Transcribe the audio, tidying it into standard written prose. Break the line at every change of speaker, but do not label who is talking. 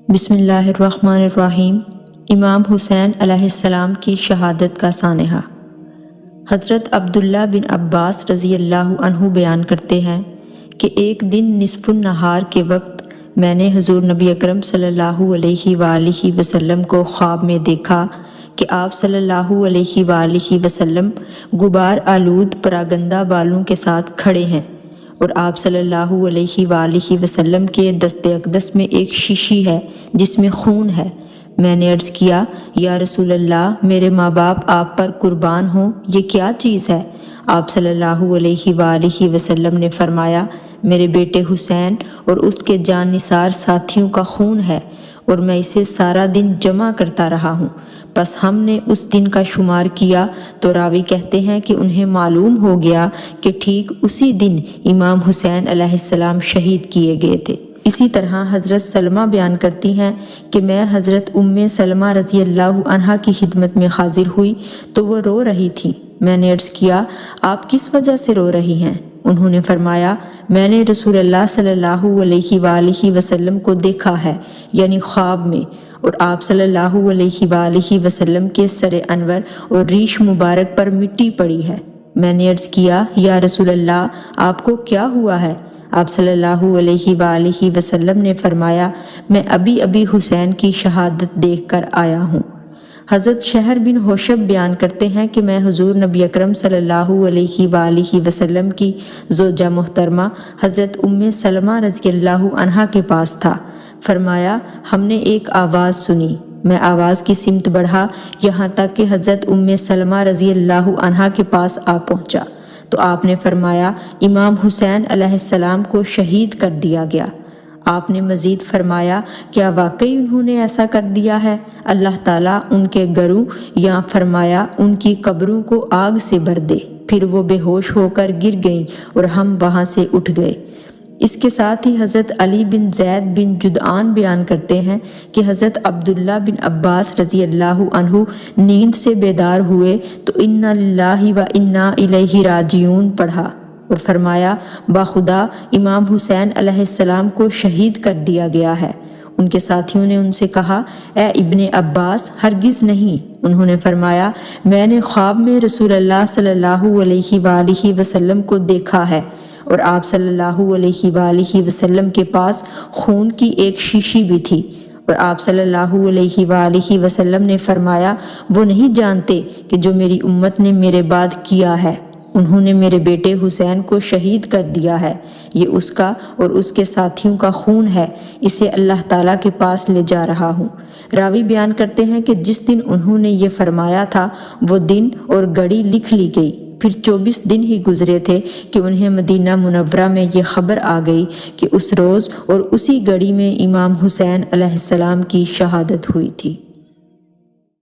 بسم اللہ الرحمن الرحیم۔ امام حسین علیہ السلام کی شہادت کا سانحہ۔ حضرت عبداللہ بن عباس رضی اللہ عنہ بیان کرتے ہیں کہ ایک دن نصف النہار کے وقت میں نے حضور نبی اکرم صلی اللہ علیہ وآلہ وسلم کو خواب میں دیکھا کہ آپ صلی اللہ علیہ وآلہ وسلم غبار آلود پراگندہ بالوں کے ساتھ کھڑے ہیں، اور آپ صلی اللہ علیہ وآلہ وسلم کے دست اقدس میں ایک شیشی ہے جس میں خون ہے۔ میں نے عرض کیا، یا رسول اللہ، میرے ماں باپ آپ پر قربان ہوں، یہ کیا چیز ہے؟ آپ صلی اللہ علیہ وآلہ وسلم نے فرمایا، میرے بیٹے حسین اور اس کے جان نثار ساتھیوں کا خون ہے، اور میں اسے سارا دن جمع کرتا رہا ہوں۔ بس ہم نے اس دن کا شمار کیا تو راوی کہتے ہیں کہ انہیں معلوم ہو گیا کہ ٹھیک اسی دن امام حسین علیہ السلام شہید کیے گئے تھے۔ اسی طرح حضرت سلمہ بیان کرتی ہیں کہ میں حضرت ام سلمہ رضی اللہ عنہا کی خدمت میں حاضر ہوئی تو وہ رو رہی تھی۔ میں نے عرض کیا، آپ کس وجہ سے رو رہی ہیں؟ انہوں نے فرمایا، میں نے رسول اللہ صلی اللہ علیہ وآلہ وسلم کو دیکھا ہے، یعنی خواب میں، اور آپ صلی اللہ علیہ وآلہ وسلم کے سر انور اور ریش مبارک پر مٹی پڑی ہے۔ میں نے عرض کیا، یا رسول اللہ، آپ کو کیا ہوا ہے؟ آپ صلی اللہ علیہ وآلہ وسلم نے فرمایا، میں ابھی حسین کی شہادت دیکھ کر آیا ہوں۔ حضرت شہر بن حوشب بیان کرتے ہیں کہ میں حضور نبی اکرم صلی اللہ علیہ وآلہ وسلم کی زوجہ محترمہ حضرت ام سلمہ رضی اللہ عنہا کے پاس تھا۔ فرمایا، ہم نے ایک آواز سنی۔ میں آواز کی سمت بڑھا یہاں تک کہ حضرت ام سلمہ رضی اللہ عنہا کے پاس آ پہنچا تو آپ نے فرمایا، امام حسین علیہ السلام کو شہید کر دیا گیا۔ آپ نے مزید فرمایا، کیا واقعی انہوں نے ایسا کر دیا ہے؟ اللہ تعالیٰ ان کے گھروں یا فرمایا ان کی قبروں کو آگ سے بھر دے۔ پھر وہ بے ہوش ہو کر گر گئیں اور ہم وہاں سے اٹھ گئے۔ اس کے ساتھ ہی حضرت علی بن زید بن جدعان بیان کرتے ہیں کہ حضرت عبداللہ بن عباس رضی اللہ عنہ نیند سے بیدار ہوئے تو انا للہ و انا الیہ راجعون پڑھا اور فرمایا، باخدا امام حسین علیہ السلام کو شہید کر دیا گیا ہے۔ ان کے ساتھیوں نے ان سے کہا، اے ابن عباس، ہرگز نہیں۔ انہوں نے فرمایا، میں نے خواب میں رسول اللہ صلی اللہ علیہ وآلہ وسلم کو دیکھا ہے، اور آپ صلی اللہ علیہ وآلہ وسلم کے پاس خون کی ایک شیشی بھی تھی، اور آپ صلی اللہ علیہ وآلہ وسلم نے فرمایا، وہ نہیں جانتے کہ جو میری امت نے میرے بعد کیا ہے، انہوں نے میرے بیٹے حسین کو شہید کر دیا ہے، یہ اس کا اور اس کے ساتھیوں کا خون ہے، اسے اللہ تعالیٰ کے پاس لے جا رہا ہوں۔ راوی بیان کرتے ہیں کہ جس دن انہوں نے یہ فرمایا تھا وہ دن اور گھڑی لکھ لی گئی۔ پھر 24 دن ہی گزرے تھے کہ انہیں مدینہ منورہ میں یہ خبر آ گئی کہ اس روز اور اسی گھڑی میں امام حسین علیہ السلام کی شہادت ہوئی تھی۔